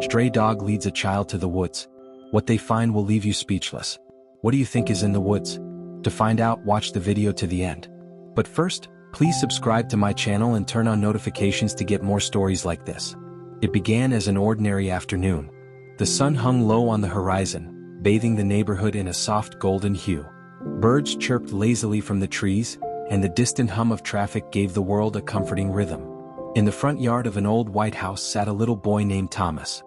Stray dog leads a child to the woods. What they find will leave you speechless. What do you think is in the woods? To find out, watch the video to the end. But first, please subscribe to my channel and turn on notifications to get more stories like this. It began as an ordinary afternoon. The sun hung low on the horizon, bathing the neighborhood in a soft golden hue. Birds chirped lazily from the trees, and the distant hum of traffic gave the world a comforting rhythm. In the front yard of an old white house sat a little boy named Thomas.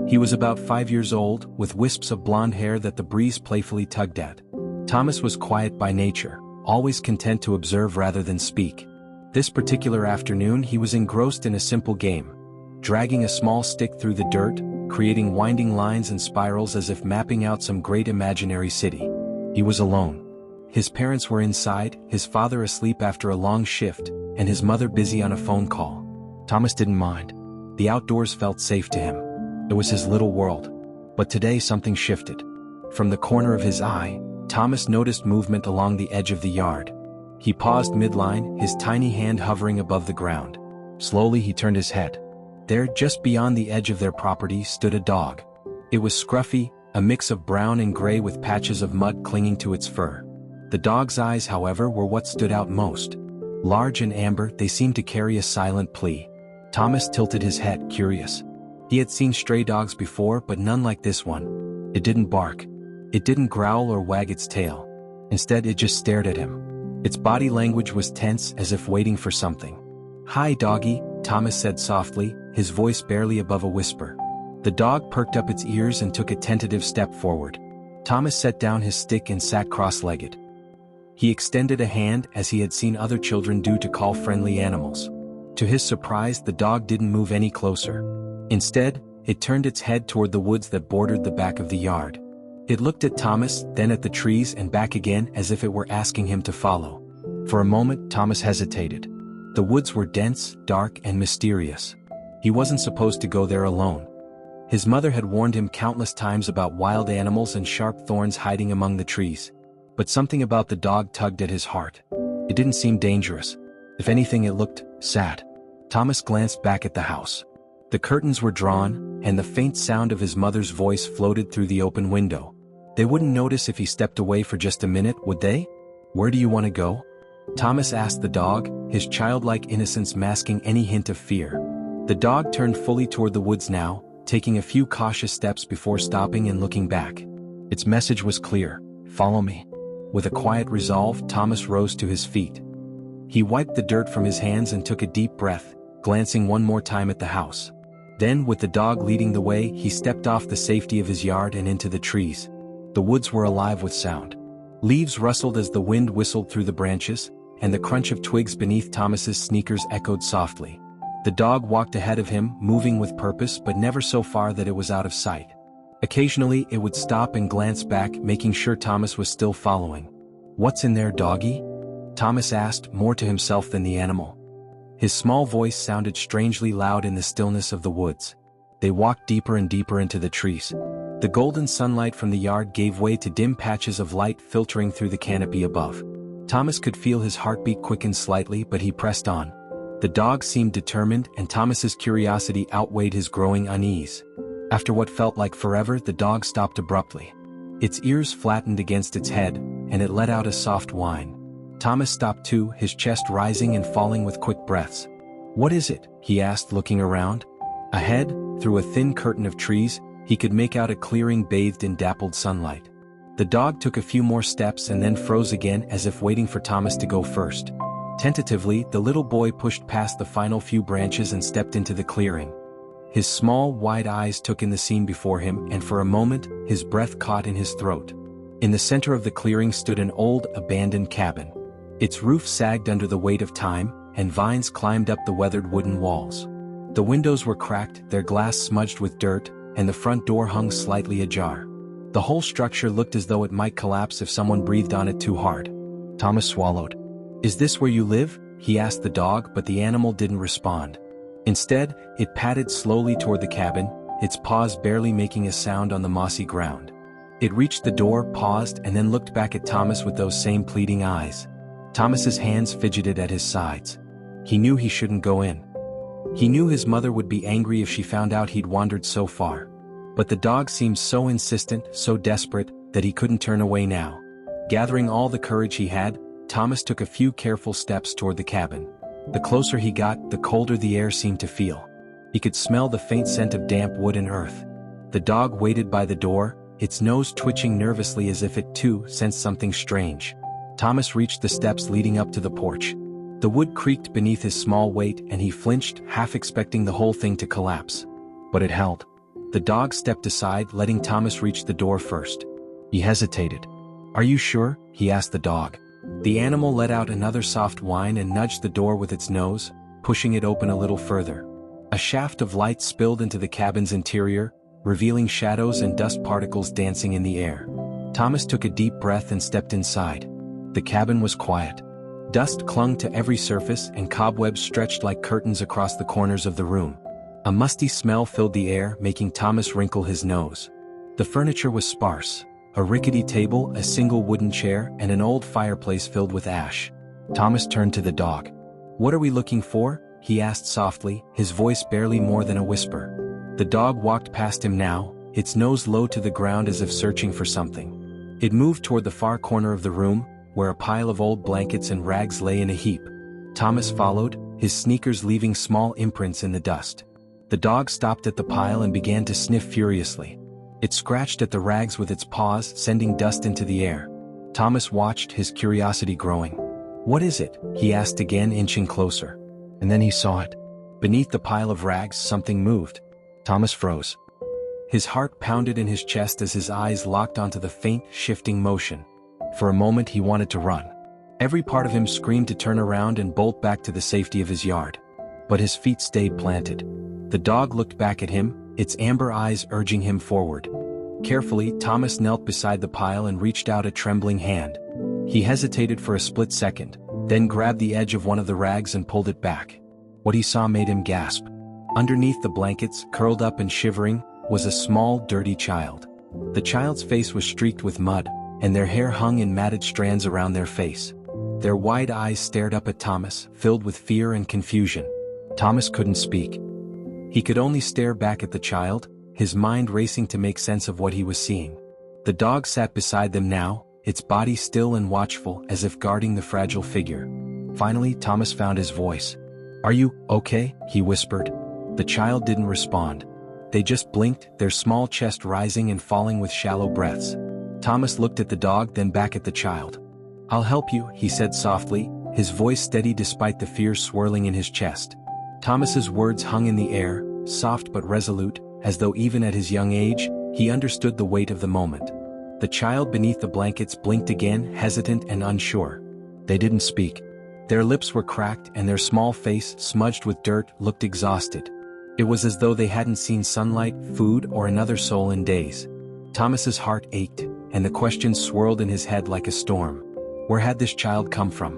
He was about 5 years old, with wisps of blonde hair that the breeze playfully tugged at. Thomas was quiet by nature, always content to observe rather than speak. This particular afternoon he was engrossed in a simple game, dragging a small stick through the dirt, creating winding lines and spirals as if mapping out some great imaginary city. He was alone. His parents were inside, his father asleep after a long shift, and his mother busy on a phone call. Thomas didn't mind. The outdoors felt safe to him. It was his little world. But today something shifted. From the corner of his eye, Thomas noticed movement along the edge of the yard. He paused midline, his tiny hand hovering above the ground. Slowly he turned his head. There, just beyond the edge of their property, stood a dog. It was scruffy, a mix of brown and gray with patches of mud clinging to its fur. The dog's eyes, however, were what stood out most. Large and amber, they seemed to carry a silent plea. Thomas tilted his head, curious. He had seen stray dogs before, but none like this one. It didn't bark. It didn't growl or wag its tail. Instead, it just stared at him. Its body language was tense, as if waiting for something. "Hi, doggy," Thomas said softly, his voice barely above a whisper. The dog perked up its ears and took a tentative step forward. Thomas set down his stick and sat cross-legged. He extended a hand, as he had seen other children do, to call friendly animals. To his surprise, the dog didn't move any closer. Instead, it turned its head toward the woods that bordered the back of the yard. It looked at Thomas, then at the trees and back again, as if it were asking him to follow. For a moment, Thomas hesitated. The woods were dense, dark, and mysterious. He wasn't supposed to go there alone. His mother had warned him countless times about wild animals and sharp thorns hiding among the trees. But something about the dog tugged at his heart. It didn't seem dangerous. If anything, it looked sad. Thomas glanced back at the house. The curtains were drawn, and the faint sound of his mother's voice floated through the open window. They wouldn't notice if he stepped away for just a minute, would they? "Where do you want to go?" Thomas asked the dog, his childlike innocence masking any hint of fear. The dog turned fully toward the woods now, taking a few cautious steps before stopping and looking back. Its message was clear: "Follow me." With a quiet resolve, Thomas rose to his feet. He wiped the dirt from his hands and took a deep breath, glancing one more time at the house. Then, with the dog leading the way, he stepped off the safety of his yard and into the trees. The woods were alive with sound. Leaves rustled as the wind whistled through the branches, and the crunch of twigs beneath Thomas's sneakers echoed softly. The dog walked ahead of him, moving with purpose but never so far that it was out of sight. Occasionally, it would stop and glance back, making sure Thomas was still following. "What's in there, doggy?" Thomas asked, more to himself than the animal. His small voice sounded strangely loud in the stillness of the woods. They walked deeper and deeper into the trees. The golden sunlight from the yard gave way to dim patches of light filtering through the canopy above. Thomas could feel his heartbeat quicken slightly, but he pressed on. The dog seemed determined, and Thomas's curiosity outweighed his growing unease. After what felt like forever, the dog stopped abruptly. Its ears flattened against its head, and it let out a soft whine. Thomas stopped too, his chest rising and falling with quick breaths. "What is it?" he asked, looking around. Ahead, through a thin curtain of trees, he could make out a clearing bathed in dappled sunlight. The dog took a few more steps and then froze again, as if waiting for Thomas to go first. Tentatively, the little boy pushed past the final few branches and stepped into the clearing. His small, wide eyes took in the scene before him, and for a moment, his breath caught in his throat. In the center of the clearing stood an old, abandoned cabin. Its roof sagged under the weight of time, and vines climbed up the weathered wooden walls. The windows were cracked, their glass smudged with dirt, and the front door hung slightly ajar. The whole structure looked as though it might collapse if someone breathed on it too hard. Thomas swallowed. "Is this where you live?" he asked the dog, but the animal didn't respond. Instead, it padded slowly toward the cabin, its paws barely making a sound on the mossy ground. It reached the door, paused, and then looked back at Thomas with those same pleading eyes. Thomas's hands fidgeted at his sides. He knew he shouldn't go in. He knew his mother would be angry if she found out he'd wandered so far. But the dog seemed so insistent, so desperate, that he couldn't turn away now. Gathering all the courage he had, Thomas took a few careful steps toward the cabin. The closer he got, the colder the air seemed to feel. He could smell the faint scent of damp wood and earth. The dog waited by the door, its nose twitching nervously as if it too sensed something strange. Thomas reached the steps leading up to the porch. The wood creaked beneath his small weight and he flinched, half expecting the whole thing to collapse. But it held. The dog stepped aside, letting Thomas reach the door first. He hesitated. "Are you sure?" he asked the dog. The animal let out another soft whine and nudged the door with its nose, pushing it open a little further. A shaft of light spilled into the cabin's interior, revealing shadows and dust particles dancing in the air. Thomas took a deep breath and stepped inside. The cabin was quiet. Dust clung to every surface and cobwebs stretched like curtains across the corners of the room. A musty smell filled the air, making Thomas wrinkle his nose. The furniture was sparse. A rickety table, a single wooden chair, and an old fireplace filled with ash. Thomas turned to the dog. "What are we looking for?" he asked softly, his voice barely more than a whisper. The dog walked past him now, its nose low to the ground as if searching for something. It moved toward the far corner of the room, where a pile of old blankets and rags lay in a heap. Thomas followed, his sneakers leaving small imprints in the dust. The dog stopped at the pile and began to sniff furiously. It scratched at the rags with its paws, sending dust into the air. Thomas watched, his curiosity growing. "What is it?" he asked again, inching closer. And then he saw it. Beneath the pile of rags, something moved. Thomas froze. His heart pounded in his chest as his eyes locked onto the faint, shifting motion. For a moment he wanted to run. Every part of him screamed to turn around and bolt back to the safety of his yard. But his feet stayed planted. The dog looked back at him, its amber eyes urging him forward. Carefully, Thomas knelt beside the pile and reached out a trembling hand. He hesitated for a split second, then grabbed the edge of one of the rags and pulled it back. What he saw made him gasp. Underneath the blankets, curled up and shivering, was a small, dirty child. The child's face was streaked with mud, and their hair hung in matted strands around their face. Their wide eyes stared up at Thomas, filled with fear and confusion. Thomas couldn't speak. He could only stare back at the child, his mind racing to make sense of what he was seeing. The dog sat beside them now, its body still and watchful as if guarding the fragile figure. Finally, Thomas found his voice. "Are you okay?" he whispered. The child didn't respond. They just blinked, their small chest rising and falling with shallow breaths. Thomas looked at the dog, then back at the child. "I'll help you," he said softly, his voice steady despite the fear swirling in his chest. Thomas's words hung in the air, soft but resolute, as though even at his young age, he understood the weight of the moment. The child beneath the blankets blinked again, hesitant and unsure. They didn't speak. Their lips were cracked and their small face, smudged with dirt, looked exhausted. It was as though they hadn't seen sunlight, food, or another soul in days. Thomas's heart ached, and the questions swirled in his head like a storm. Where had this child come from?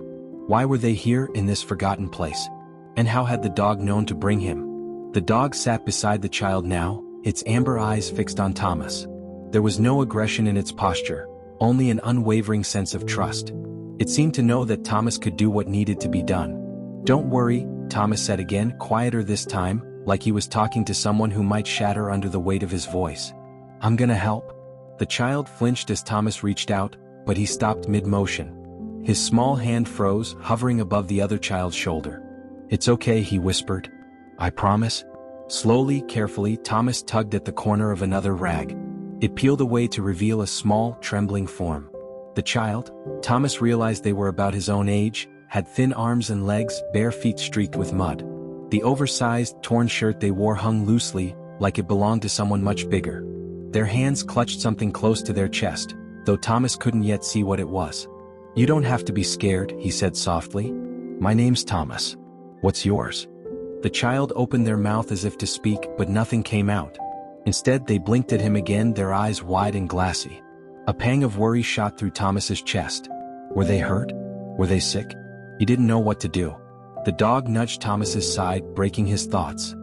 Why were they here in this forgotten place? And how had the dog known to bring him? The dog sat beside the child now, its amber eyes fixed on Thomas. There was no aggression in its posture, only an unwavering sense of trust. It seemed to know that Thomas could do what needed to be done. "Don't worry," Thomas said again, quieter this time, like he was talking to someone who might shatter under the weight of his voice. "I'm gonna help." The child flinched as Thomas reached out, but he stopped mid-motion. His small hand froze, hovering above the other child's shoulder. "It's okay," he whispered. "I promise." Slowly, carefully, Thomas tugged at the corner of another rag. It peeled away to reveal a small, trembling form. The child, Thomas realized they were about his own age, had thin arms and legs, bare feet streaked with mud. The oversized, torn shirt they wore hung loosely, like it belonged to someone much bigger. Their hands clutched something close to their chest, though Thomas couldn't yet see what it was. "You don't have to be scared," he said softly. "My name's Thomas. What's yours?" The child opened their mouth as if to speak, but nothing came out. Instead, they blinked at him again, their eyes wide and glassy. A pang of worry shot through Thomas's chest. Were they hurt? Were they sick? He didn't know what to do. The dog nudged Thomas's side, breaking his thoughts.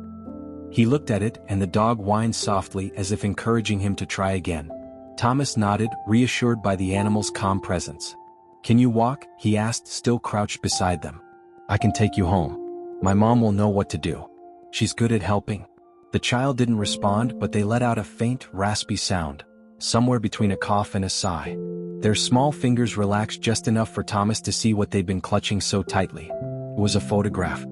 He looked at it, and the dog whined softly as if encouraging him to try again. Thomas nodded, reassured by the animal's calm presence. "Can you walk?" he asked, still crouched beside them. "I can take you home. My mom will know what to do." She's good at helping." The child didn't respond, but they let out a faint, raspy sound, somewhere between a cough and a sigh. Their small fingers relaxed just enough for Thomas to see what they'd been clutching so tightly. It was a photograph.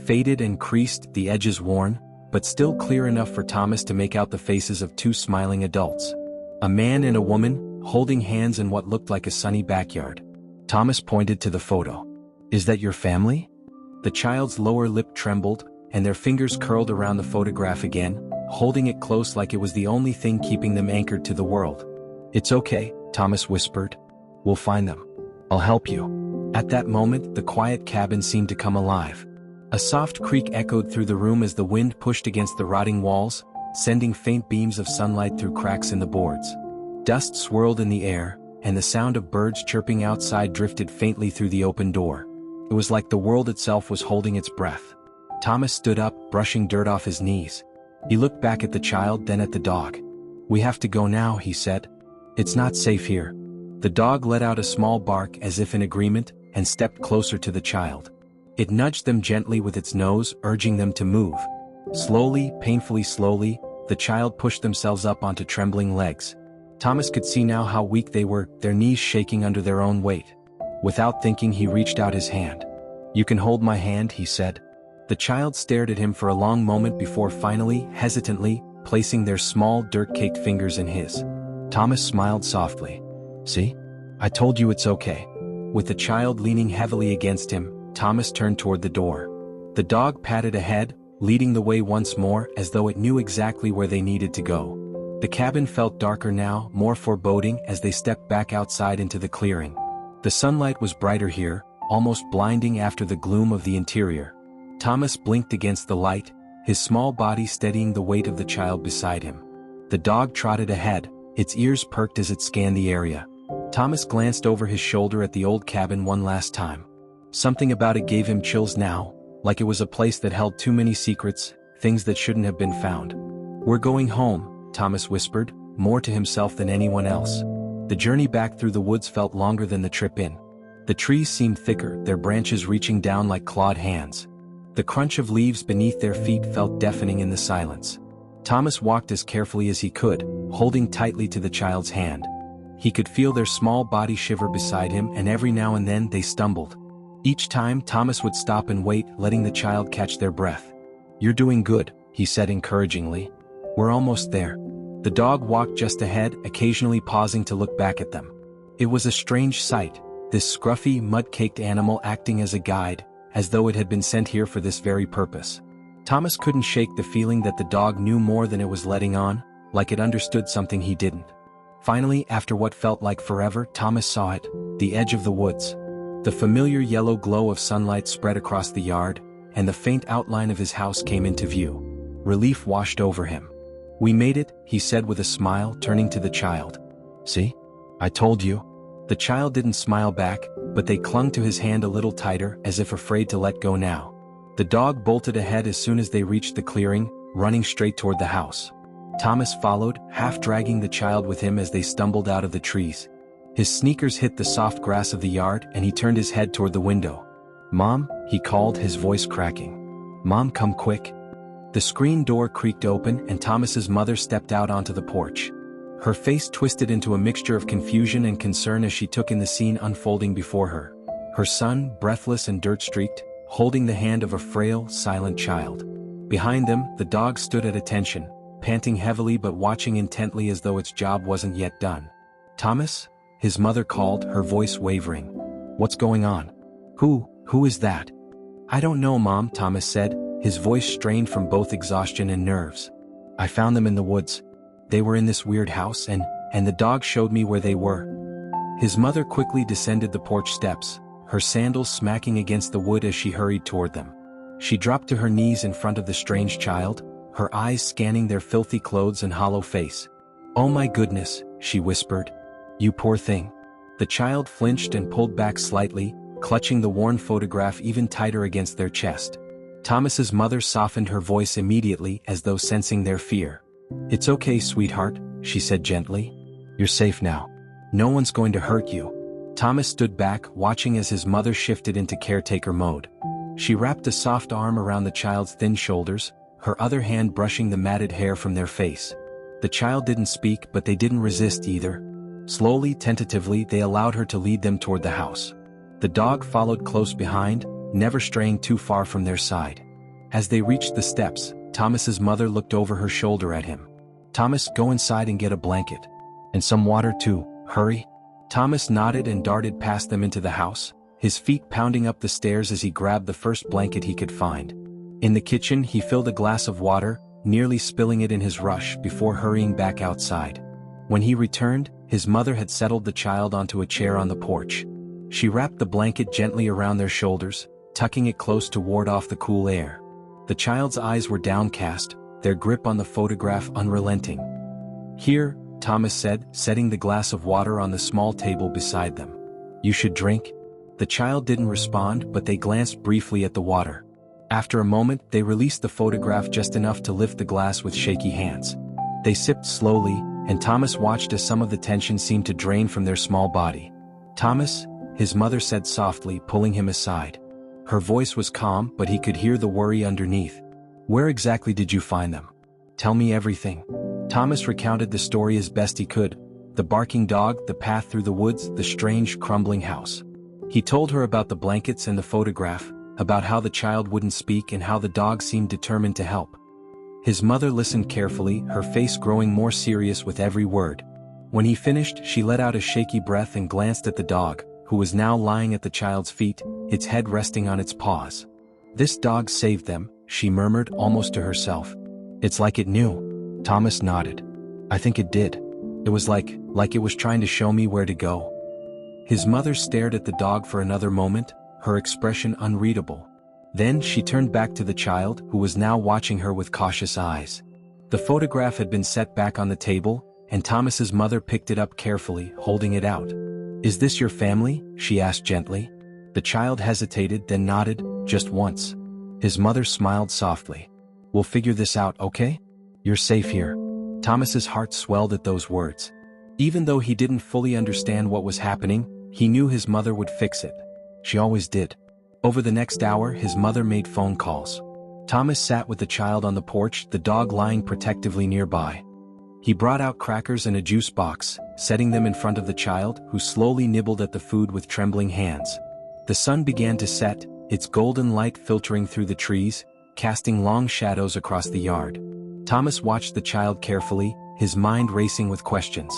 Faded and creased, the edges worn, but still clear enough for Thomas to make out the faces of two smiling adults. A man and a woman, holding hands in what looked like a sunny backyard. Thomas pointed to the photo. "Is that your family?" The child's lower lip trembled, and their fingers curled around the photograph again, holding it close like it was the only thing keeping them anchored to the world. "It's okay," Thomas whispered. "We'll find them. I'll help you." At that moment, the quiet cabin seemed to come alive. A soft creak echoed through the room as the wind pushed against the rotting walls, sending faint beams of sunlight through cracks in the boards. Dust swirled in the air, and the sound of birds chirping outside drifted faintly through the open door. It was like the world itself was holding its breath. Thomas stood up, brushing dirt off his knees. He looked back at the child, then at the dog. "We have to go now," he said. "It's not safe here." The dog let out a small bark as if in agreement, and stepped closer to the child. It nudged them gently with its nose, urging them to move. Slowly, painfully slowly, the child pushed themselves up onto trembling legs. Thomas could see now how weak they were, their knees shaking under their own weight. Without thinking, he reached out his hand. "You can hold my hand," he said. The child stared at him for a long moment before finally, hesitantly, placing their small, dirt-caked fingers in his. Thomas smiled softly. "See? I told you it's okay." With the child leaning heavily against him, Thomas turned toward the door. The dog padded ahead, leading the way once more as though it knew exactly where they needed to go. The cabin felt darker now, more foreboding as they stepped back outside into the clearing. The sunlight was brighter here, almost blinding after the gloom of the interior. Thomas blinked against the light, his small body steadying the weight of the child beside him. The dog trotted ahead, its ears perked as it scanned the area. Thomas glanced over his shoulder at the old cabin one last time. Something about it gave him chills now, like it was a place that held too many secrets, things that shouldn't have been found. "We're going home," Thomas whispered, more to himself than anyone else. The journey back through the woods felt longer than the trip in. The trees seemed thicker, their branches reaching down like clawed hands. The crunch of leaves beneath their feet felt deafening in the silence. Thomas walked as carefully as he could, holding tightly to the child's hand. He could feel their small body shiver beside him, and every now and then they stumbled. Each time, Thomas would stop and wait, letting the child catch their breath. "You're doing good," he said encouragingly. "We're almost there." The dog walked just ahead, occasionally pausing to look back at them. It was a strange sight, this scruffy, mud-caked animal acting as a guide, as though it had been sent here for this very purpose. Thomas couldn't shake the feeling that the dog knew more than it was letting on, like it understood something he didn't. Finally, after what felt like forever, Thomas saw it, the edge of the woods. The familiar yellow glow of sunlight spread across the yard, and the faint outline of his house came into view. Relief washed over him. "We made it," he said with a smile, turning to the child. "See? I told you." The child didn't smile back, but they clung to his hand a little tighter, as if afraid to let go now. The dog bolted ahead as soon as they reached the clearing, running straight toward the house. Thomas followed, half dragging the child with him as they stumbled out of the trees. His sneakers hit the soft grass of the yard, and he turned his head toward the window. "Mom," he called, his voice cracking. "Mom, come quick." The screen door creaked open, and Thomas's mother stepped out onto the porch. Her face twisted into a mixture of confusion and concern as she took in the scene unfolding before her. Her son, breathless and dirt-streaked, holding the hand of a frail, silent child. Behind them, the dog stood at attention, panting heavily but watching intently as though its job wasn't yet done. "Thomas?" his mother called, her voice wavering. "What's going on? Who is that?" "I don't know, Mom," Thomas said, his voice strained from both exhaustion and nerves. "I found them in the woods. They were in this weird house, and the dog showed me where they were." His mother quickly descended the porch steps, her sandals smacking against the wood as she hurried toward them. She dropped to her knees in front of the strange child, her eyes scanning their filthy clothes and hollow face. "Oh my goodness," she whispered. "You poor thing." The child flinched and pulled back slightly, clutching the worn photograph even tighter against their chest. Thomas's mother softened her voice immediately as though sensing their fear. "It's okay, sweetheart," she said gently. "You're safe now. No one's going to hurt you." Thomas stood back, watching as his mother shifted into caretaker mode. She wrapped a soft arm around the child's thin shoulders, her other hand brushing the matted hair from their face. The child didn't speak, but they didn't resist either. Slowly, tentatively, they allowed her to lead them toward the house. The dog followed close behind, never straying too far from their side. As they reached the steps, Thomas's mother looked over her shoulder at him. "Thomas, go inside and get a blanket. And some water too, hurry." Thomas nodded and darted past them into the house, his feet pounding up the stairs as he grabbed the first blanket he could find. In the kitchen, he filled a glass of water, nearly spilling it in his rush before hurrying back outside. When he returned, his mother had settled the child onto a chair on the porch. She wrapped the blanket gently around their shoulders, tucking it close to ward off the cool air. The child's eyes were downcast, their grip on the photograph unrelenting. "Here," Thomas said, setting the glass of water on the small table beside them. "You should drink." The child didn't respond, but they glanced briefly at the water. After a moment, they released the photograph just enough to lift the glass with shaky hands. They sipped slowly, and Thomas watched as some of the tension seemed to drain from their small body. "Thomas," his mother said softly, pulling him aside. Her voice was calm, but he could hear the worry underneath. "Where exactly did you find them? Tell me everything." Thomas recounted the story as best he could: the barking dog, the path through the woods, the strange, crumbling house. He told her about the blankets and the photograph, about how the child wouldn't speak and how the dog seemed determined to help. His mother listened carefully, her face growing more serious with every word. When he finished, she let out a shaky breath and glanced at the dog, who was now lying at the child's feet, its head resting on its paws. "This dog saved them," she murmured almost to herself. "It's like it knew." Thomas nodded. "I think it did. It was like it was trying to show me where to go." His mother stared at the dog for another moment, her expression unreadable. Then she turned back to the child, who was now watching her with cautious eyes. The photograph had been set back on the table, and Thomas's mother picked it up carefully, holding it out. "Is this your family?" she asked gently. The child hesitated, then nodded, just once. His mother smiled softly. "We'll figure this out, okay? You're safe here." Thomas's heart swelled at those words. Even though he didn't fully understand what was happening, he knew his mother would fix it. She always did. Over the next hour, his mother made phone calls. Thomas sat with the child on the porch, the dog lying protectively nearby. He brought out crackers and a juice box, setting them in front of the child, who slowly nibbled at the food with trembling hands. The sun began to set, its golden light filtering through the trees, casting long shadows across the yard. Thomas watched the child carefully, his mind racing with questions.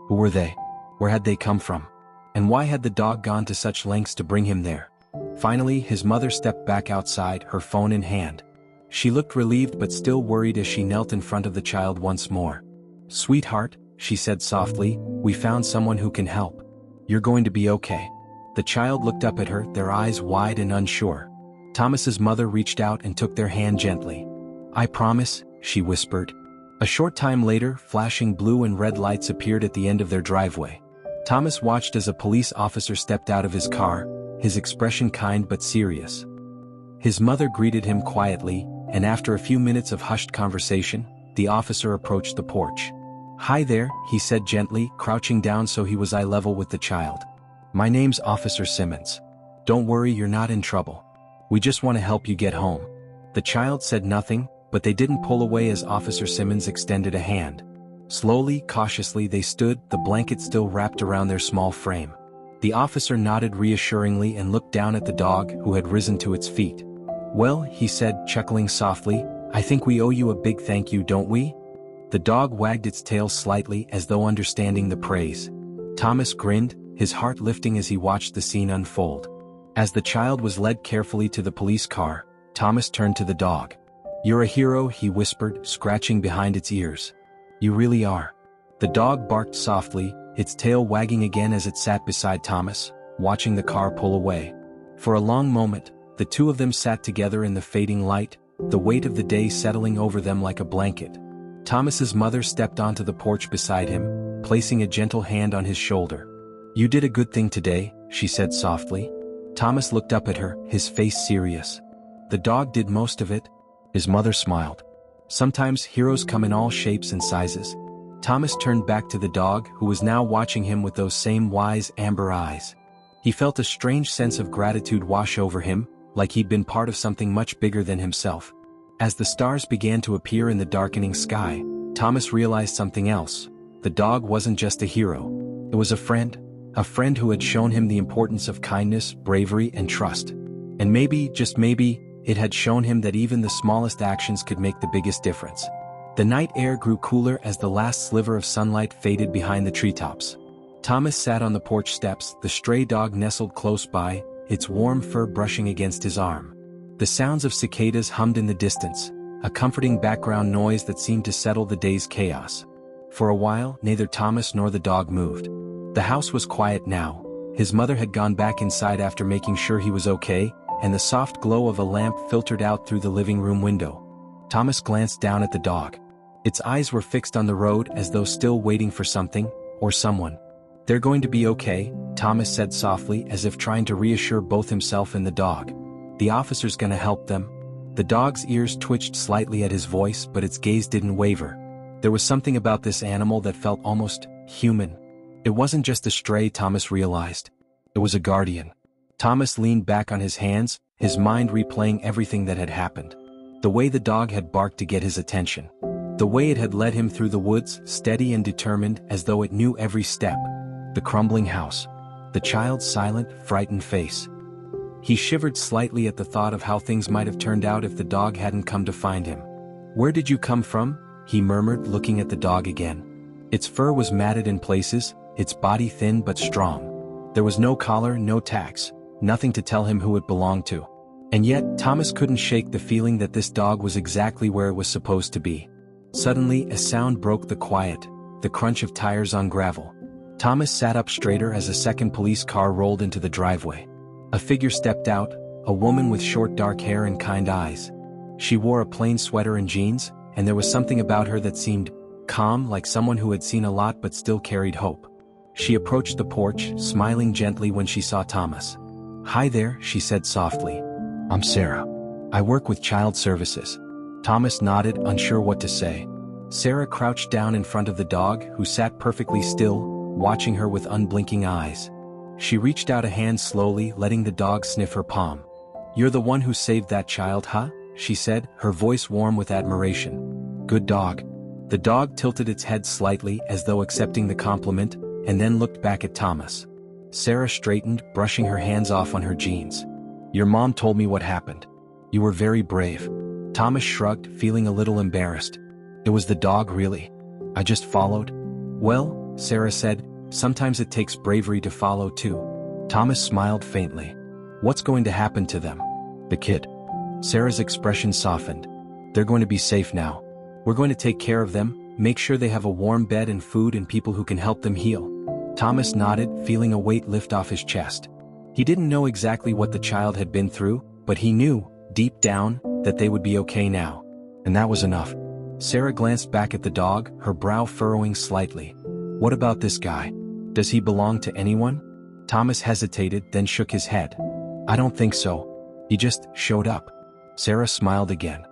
Who were they? Where had they come from? And why had the dog gone to such lengths to bring him there? Finally, his mother stepped back outside, her phone in hand. She looked relieved but still worried as she knelt in front of the child once more. "Sweetheart," she said softly, "we found someone who can help. You're going to be okay." The child looked up at her, their eyes wide and unsure. Thomas's mother reached out and took their hand gently. "I promise," she whispered. A short time later, flashing blue and red lights appeared at the end of their driveway. Thomas watched as a police officer stepped out of his car, his expression kind but serious. His mother greeted him quietly, and after a few minutes of hushed conversation, the officer approached the porch. "Hi there," he said gently, crouching down so he was eye level with the child. "My name's Officer Simmons. Don't worry, you're not in trouble. We just want to help you get home." The child said nothing, but they didn't pull away as Officer Simmons extended a hand. Slowly, cautiously they stood, the blanket still wrapped around their small frame. The officer nodded reassuringly and looked down at the dog, who had risen to its feet. "Well," he said, chuckling softly, "I think we owe you a big thank you, don't we?" The dog wagged its tail slightly as though understanding the praise. Thomas grinned, his heart lifting as he watched the scene unfold. As the child was led carefully to the police car, Thomas turned to the dog. "You're a hero," he whispered, scratching behind its ears. "You really are." The dog barked softly, its tail wagging again as it sat beside Thomas, watching the car pull away. For a long moment, the two of them sat together in the fading light, the weight of the day settling over them like a blanket. Thomas's mother stepped onto the porch beside him, placing a gentle hand on his shoulder. "You did a good thing today," she said softly. Thomas looked up at her, his face serious. "The dog did most of it." His mother smiled. "Sometimes heroes come in all shapes and sizes." Thomas turned back to the dog, who was now watching him with those same wise amber eyes. He felt a strange sense of gratitude wash over him, like he'd been part of something much bigger than himself. As the stars began to appear in the darkening sky, Thomas realized something else. The dog wasn't just a hero. It was a friend who had shown him the importance of kindness, bravery, and trust. And maybe, just maybe, it had shown him that even the smallest actions could make the biggest difference. The night air grew cooler as the last sliver of sunlight faded behind the treetops. Thomas sat on the porch steps, the stray dog nestled close by, its warm fur brushing against his arm. The sounds of cicadas hummed in the distance, a comforting background noise that seemed to settle the day's chaos. For a while, neither Thomas nor the dog moved. The house was quiet now. His mother had gone back inside after making sure he was okay, and the soft glow of a lamp filtered out through the living room window. Thomas glanced down at the dog. Its eyes were fixed on the road as though still waiting for something, or someone. "They're going to be okay," Thomas said softly, as if trying to reassure both himself and the dog. "The officer's gonna help them." The dog's ears twitched slightly at his voice, but its gaze didn't waver. There was something about this animal that felt almost human. It wasn't just a stray, Thomas realized. It was a guardian. Thomas leaned back on his hands, his mind replaying everything that had happened. The way the dog had barked to get his attention. The way it had led him through the woods, steady and determined, as though it knew every step. The crumbling house. The child's silent, frightened face. He shivered slightly at the thought of how things might have turned out if the dog hadn't come to find him. "Where did you come from?" he murmured, looking at the dog again. Its fur was matted in places, its body thin but strong. There was no collar, no tags, nothing to tell him who it belonged to. And yet, Thomas couldn't shake the feeling that this dog was exactly where it was supposed to be. Suddenly, a sound broke the quiet, the crunch of tires on gravel. Thomas sat up straighter as a second police car rolled into the driveway. A figure stepped out, a woman with short dark hair and kind eyes. She wore a plain sweater and jeans, and there was something about her that seemed calm, like someone who had seen a lot but still carried hope. She approached the porch, smiling gently when she saw Thomas. "Hi there," she said softly. "I'm Sarah. I work with Child Services." Thomas nodded, unsure what to say. Sarah crouched down in front of the dog, who sat perfectly still, watching her with unblinking eyes. She reached out a hand slowly, letting the dog sniff her palm. "You're the one who saved that child, huh?" she said, her voice warm with admiration. "Good dog." The dog tilted its head slightly as though accepting the compliment, and then looked back at Thomas. Sarah straightened, brushing her hands off on her jeans. "Your mom told me what happened. You were very brave." Thomas shrugged, feeling a little embarrassed. "It was the dog, really. I just followed." "Well," Sarah said, "sometimes it takes bravery to follow too." Thomas smiled faintly. "What's going to happen to them?" "The kid." Sarah's expression softened. "They're going to be safe now. We're going to take care of them, make sure they have a warm bed and food and people who can help them heal." Thomas nodded, feeling a weight lift off his chest. He didn't know exactly what the child had been through, but he knew, deep down, that they would be okay now. And that was enough. Sarah glanced back at the dog, her brow furrowing slightly. "What about this guy? Does he belong to anyone?" Thomas hesitated, then shook his head. "I don't think so. He just showed up." Sarah smiled again.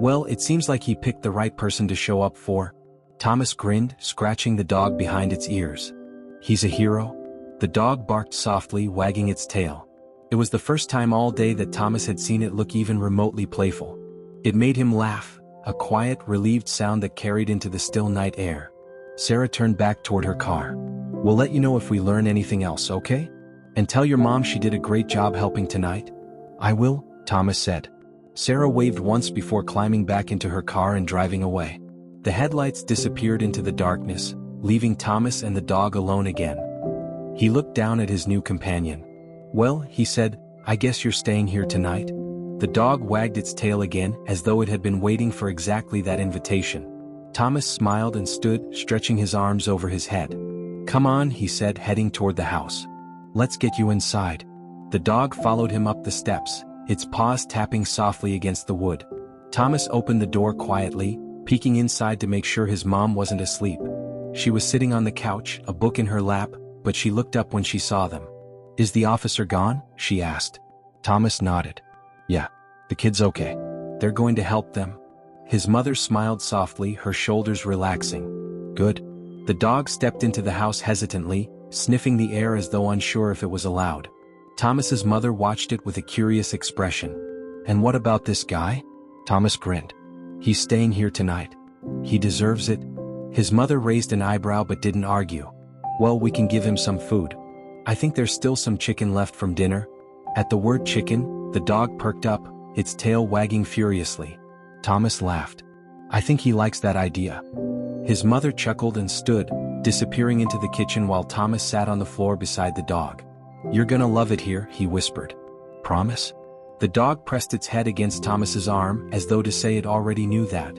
"Well, it seems like he picked the right person to show up for." Thomas grinned, scratching the dog behind its ears. "He's a hero?" The dog barked softly, wagging its tail. It was the first time all day that Thomas had seen it look even remotely playful. It made him laugh, a quiet, relieved sound that carried into the still night air. Sarah turned back toward her car. "We'll let you know if we learn anything else, okay? And tell your mom she did a great job helping tonight." "I will," Thomas said. Sarah waved once before climbing back into her car and driving away. The headlights disappeared into the darkness, leaving Thomas and the dog alone again. He looked down at his new companion. "Well," he said, "I guess you're staying here tonight?" The dog wagged its tail again, as though it had been waiting for exactly that invitation. Thomas smiled and stood, stretching his arms over his head. "Come on," he said, heading toward the house. "Let's get you inside." The dog followed him up the steps, its paws tapping softly against the wood. Thomas opened the door quietly, peeking inside to make sure his mom wasn't asleep. She was sitting on the couch, a book in her lap, but she looked up when she saw them. "Is the officer gone?" she asked. Thomas nodded. "Yeah, the kid's okay. They're going to help them." His mother smiled softly, her shoulders relaxing. "Good." The dog stepped into the house hesitantly, sniffing the air as though unsure if it was allowed. Thomas's mother watched it with a curious expression. "And what about this guy?" Thomas grinned. He's staying here tonight. He deserves it. His mother raised an eyebrow but didn't argue. Well, we can give him some food. I think there's still some chicken left from dinner. At the word chicken, the dog perked up, its tail wagging furiously. Thomas laughed. I think he likes that idea. His mother chuckled and stood, disappearing into the kitchen while Thomas sat on the floor beside the dog. You're gonna love it here, he whispered. Promise? The dog pressed its head against Thomas's arm as though to say it already knew that.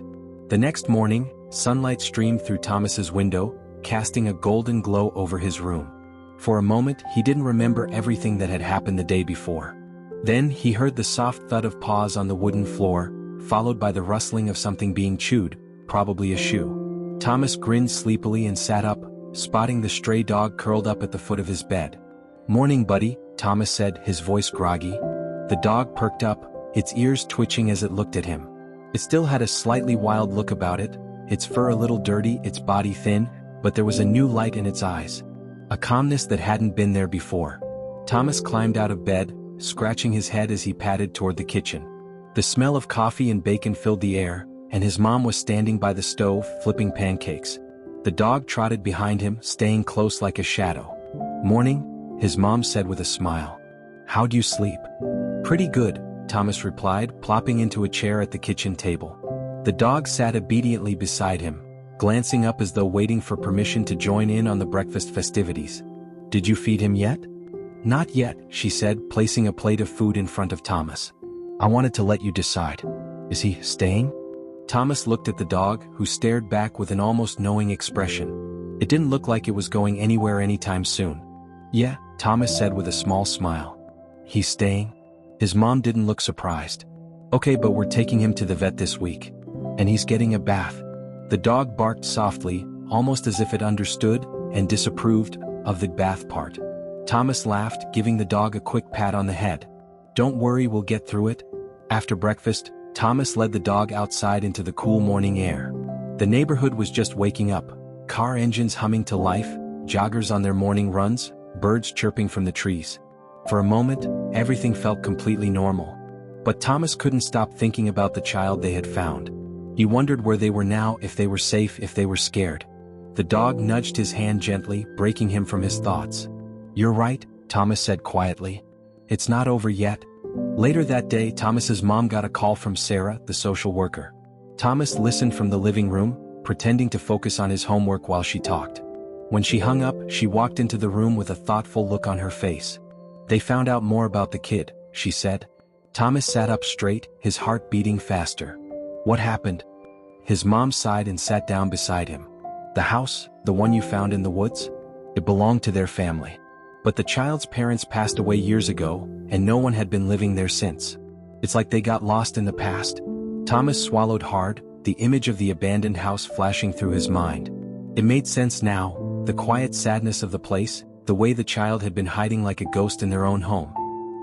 The next morning, sunlight streamed through Thomas's window, casting a golden glow over his room. For a moment, he didn't remember everything that had happened the day before. Then he heard the soft thud of paws on the wooden floor, followed by the rustling of something being chewed, probably a shoe. Thomas grinned sleepily and sat up, spotting the stray dog curled up at the foot of his bed. Morning, buddy, Thomas said, his voice groggy. The dog perked up, its ears twitching as it looked at him. It still had a slightly wild look about it, its fur a little dirty, its body thin, but there was a new light in its eyes. A calmness that hadn't been there before. Thomas climbed out of bed, scratching his head as he padded toward the kitchen. The smell of coffee and bacon filled the air, and his mom was standing by the stove, flipping pancakes. The dog trotted behind him, staying close like a shadow. Morning, his mom said with a smile. How'd you sleep? Pretty good, Thomas replied, plopping into a chair at the kitchen table. The dog sat obediently beside him, glancing up as though waiting for permission to join in on the breakfast festivities. Did you feed him yet? Not yet, she said, placing a plate of food in front of Thomas. I wanted to let you decide. Is he staying? Thomas looked at the dog, who stared back with an almost knowing expression. It didn't look like it was going anywhere anytime soon. Yeah, Thomas said with a small smile. He's staying? His mom didn't look surprised. Okay, but we're taking him to the vet this week. And he's getting a bath. The dog barked softly, almost as if it understood and disapproved of the bath part. Thomas laughed, giving the dog a quick pat on the head. Don't worry, we'll get through it. After breakfast, Thomas led the dog outside into the cool morning air. The neighborhood was just waking up. Car engines humming to life, joggers on their morning runs, birds chirping from the trees. For a moment, everything felt completely normal. But Thomas couldn't stop thinking about the child they had found. He wondered where they were now, if they were safe, if they were scared. The dog nudged his hand gently, breaking him from his thoughts. You're right, Thomas said quietly. It's not over yet. Later that day, Thomas's mom got a call from Sarah, the social worker. Thomas listened from the living room, pretending to focus on his homework while she talked. When she hung up, she walked into the room with a thoughtful look on her face. They found out more about the kid, she said. Thomas sat up straight, his heart beating faster. What happened? His mom sighed and sat down beside him. The house, the one you found in the woods? It belonged to their family. But the child's parents passed away years ago, and no one had been living there since. It's like they got lost in the past. Thomas swallowed hard, the image of the abandoned house flashing through his mind. It made sense now, the quiet sadness of the place, the way the child had been hiding like a ghost in their own home.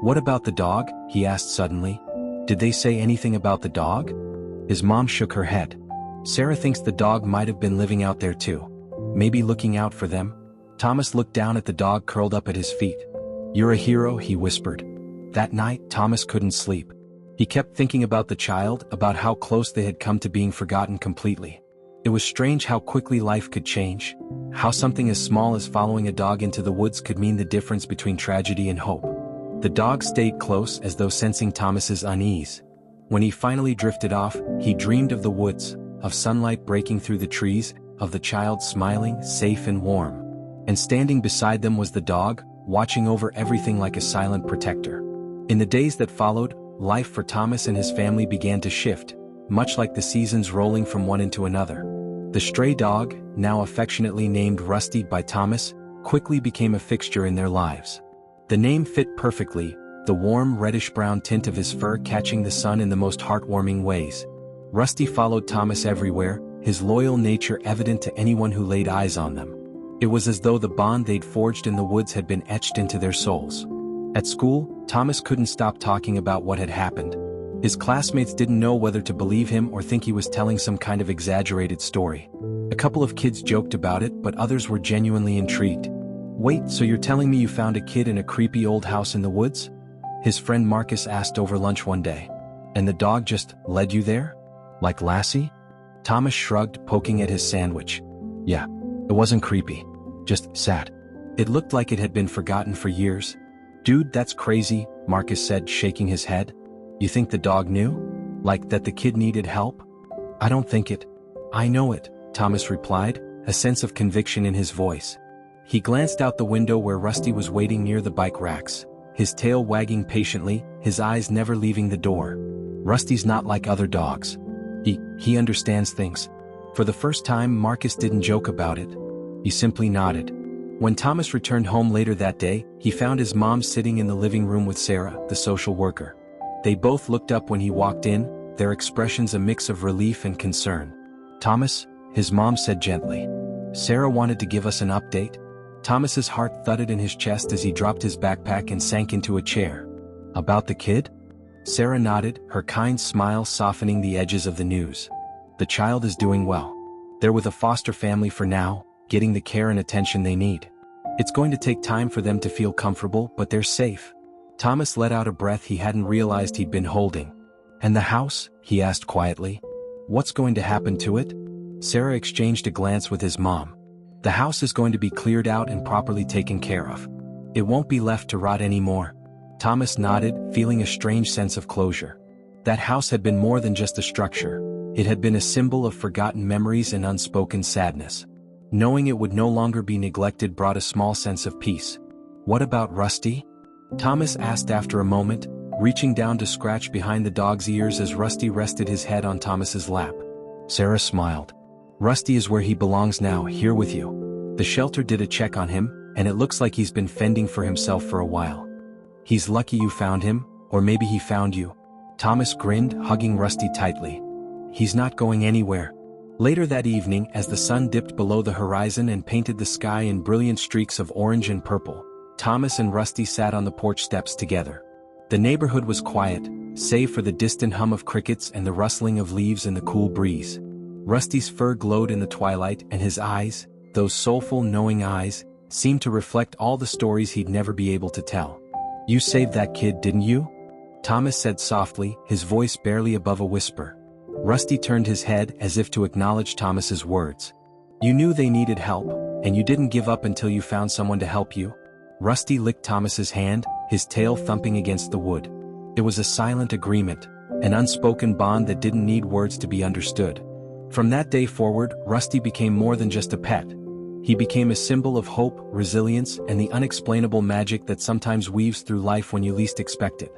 What about the dog? He asked suddenly. Did they say anything about the dog? His mom shook her head. Sarah thinks the dog might have been living out there too. Maybe looking out for them. Thomas looked down at the dog curled up at his feet. You're a hero, he whispered. That night, Thomas couldn't sleep. He kept thinking about the child, about how close they had come to being forgotten completely. It was strange how quickly life could change, how something as small as following a dog into the woods could mean the difference between tragedy and hope. The dog stayed close as though sensing Thomas's unease. When he finally drifted off, he dreamed of the woods, of sunlight breaking through the trees, of the child smiling, safe and warm. And standing beside them was the dog, watching over everything like a silent protector. In the days that followed, life for Thomas and his family began to shift, much like the seasons rolling from one into another. The stray dog, now affectionately named Rusty by Thomas, quickly became a fixture in their lives. The name fit perfectly, the warm reddish-brown tint of his fur catching the sun in the most heartwarming ways. Rusty followed Thomas everywhere, his loyal nature evident to anyone who laid eyes on them. It was as though the bond they'd forged in the woods had been etched into their souls. At school, Thomas couldn't stop talking about what had happened. His classmates didn't know whether to believe him or think he was telling some kind of exaggerated story. A couple of kids joked about it, but others were genuinely intrigued. Wait, so you're telling me you found a kid in a creepy old house in the woods? His friend Marcus asked over lunch one day. And the dog just led you there? Like Lassie? Thomas shrugged, poking at his sandwich. Yeah, it wasn't creepy. Just sad. It looked like it had been forgotten for years. Dude, that's crazy, Marcus said, shaking his head. You think the dog knew? Like that the kid needed help? I don't think it. I know it, Thomas replied, a sense of conviction in his voice. He glanced out the window where Rusty was waiting near the bike racks, his tail wagging patiently, his eyes never leaving the door. Rusty's not like other dogs. He understands things. For the first time, Marcus didn't joke about it. He simply nodded. When Thomas returned home later that day, he found his mom sitting in the living room with Sarah, the social worker. They both looked up when he walked in, their expressions a mix of relief and concern. Thomas, his mom said gently. Sarah wanted to give us an update. Thomas's heart thudded in his chest as he dropped his backpack and sank into a chair. About the kid? Sarah nodded, her kind smile softening the edges of the news. The child is doing well. They're with a foster family for now, getting the care and attention they need. It's going to take time for them to feel comfortable, but they're safe. Thomas let out a breath he hadn't realized he'd been holding. And the house? He asked quietly. What's going to happen to it? Sarah exchanged a glance with his mom. The house is going to be cleared out and properly taken care of. It won't be left to rot anymore. Thomas nodded, feeling a strange sense of closure. That house had been more than just a structure. It had been a symbol of forgotten memories and unspoken sadness. Knowing it would no longer be neglected brought a small sense of peace. What about Rusty? Thomas asked after a moment, reaching down to scratch behind the dog's ears as Rusty rested his head on Thomas's lap. Sarah smiled. Rusty is where he belongs now, here with you. The shelter did a check on him, and it looks like he's been fending for himself for a while. He's lucky you found him, or maybe he found you. Thomas grinned, hugging Rusty tightly. He's not going anywhere. Later that evening, as the sun dipped below the horizon and painted the sky in brilliant streaks of orange and purple, Thomas and Rusty sat on the porch steps together. The neighborhood was quiet, save for the distant hum of crickets and the rustling of leaves in the cool breeze. Rusty's fur glowed in the twilight, and his eyes, those soulful, knowing eyes, seemed to reflect all the stories he'd never be able to tell. You saved that kid, didn't you? Thomas said softly, his voice barely above a whisper. Rusty turned his head as if to acknowledge Thomas's words. You knew they needed help, and you didn't give up until you found someone to help you. Rusty licked Thomas's hand, his tail thumping against the wood. It was a silent agreement, an unspoken bond that didn't need words to be understood. From that day forward, Rusty became more than just a pet. He became a symbol of hope, resilience, and the unexplainable magic that sometimes weaves through life when you least expect it.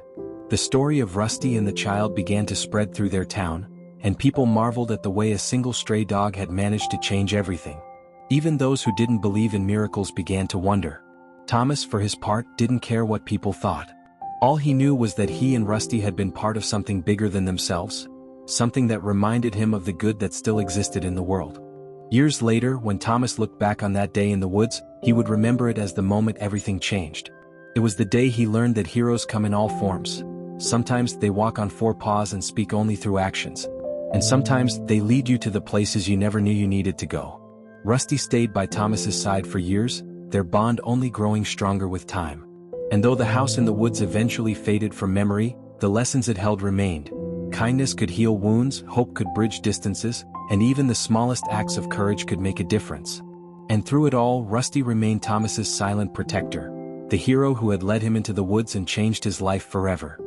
The story of Rusty and the child began to spread through their town, and people marveled at the way a single stray dog had managed to change everything. Even those who didn't believe in miracles began to wonder. Thomas, for his part, didn't care what people thought. All he knew was that he and Rusty had been part of something bigger than themselves, something that reminded him of the good that still existed in the world. Years later, when Thomas looked back on that day in the woods, he would remember it as the moment everything changed. It was the day he learned that heroes come in all forms. Sometimes they walk on four paws and speak only through actions. And sometimes they lead you to the places you never knew you needed to go. Rusty stayed by Thomas's side for years, their bond only growing stronger with time. And though the house in the woods eventually faded from memory, the lessons it held remained. Kindness could heal wounds, hope could bridge distances, and even the smallest acts of courage could make a difference. And through it all, Rusty remained Thomas's silent protector, the hero who had led him into the woods and changed his life forever.